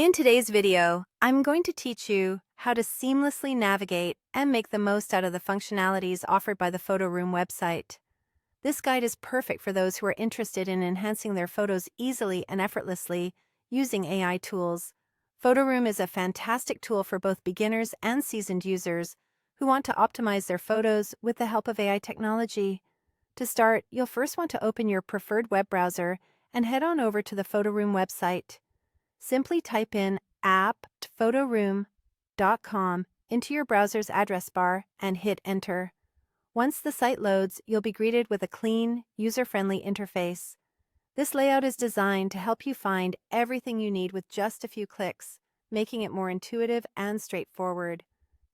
In today's video, I'm going to teach you how to seamlessly navigate and make the most out of the functionalities offered by the PhotoRoom website. This guide is perfect for those who are interested in enhancing their photos easily and effortlessly using AI tools. PhotoRoom is a fantastic tool for both beginners and seasoned users who want to optimize their photos with the help of AI technology. To start, you'll first want to open your preferred web browser and head on over to the PhotoRoom website. Simply type in app.photroom.com into your browser's address bar and hit enter. Once the site loads, you'll be greeted with a clean, user-friendly interface. This layout is designed to help you find everything you need with just a few clicks, making it more intuitive and straightforward.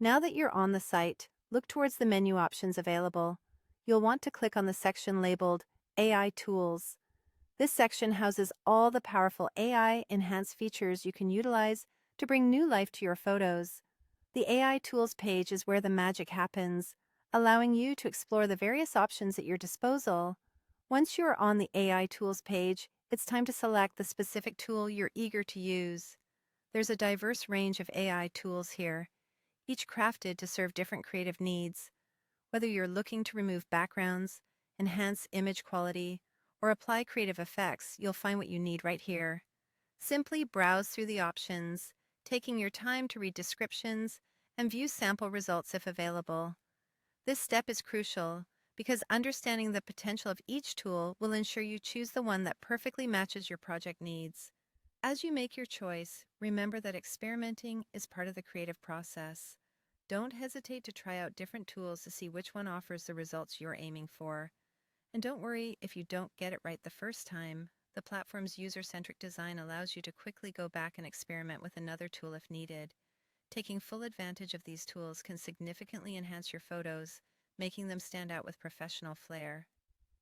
Now that you're on the site, look towards the menu options available. You'll want to click on the section labeled AI Tools. This section houses all the powerful AI-enhanced features you can utilize to bring new life to your photos. The AI Tools page is where the magic happens, allowing you to explore the various options at your disposal. Once you are on the AI Tools page, it's time to select the specific tool you're eager to use. There's a diverse range of AI tools here, each crafted to serve different creative needs. Whether you're looking to remove backgrounds, enhance image quality, or apply creative effects, you'll find what you need right here. Simply browse through the options, taking your time to read descriptions and view sample results if available. This step is crucial because understanding the potential of each tool will ensure you choose the one that perfectly matches your project needs. As you make your choice, remember that experimenting is part of the creative process. Don't hesitate to try out different tools to see which one offers the results you're aiming for. And don't worry if you don't get it right the first time. The platform's user-centric design allows you to quickly go back and experiment with another tool if needed. Taking full advantage of these tools can significantly enhance your photos, making them stand out with professional flair.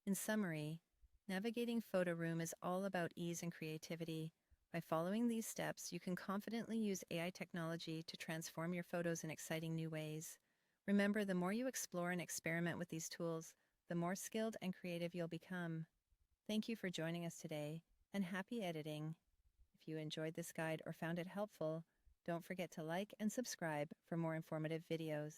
In summary, navigating PhotoRoom is all about ease and creativity. By following these steps, you can confidently use AI technology to transform your photos in exciting new ways. Remember, the more you explore and experiment with these tools, the more skilled and creative you'll become. Thank you for joining us today, and happy editing. If you enjoyed this guide or found it helpful, don't forget to like and subscribe for more informative videos.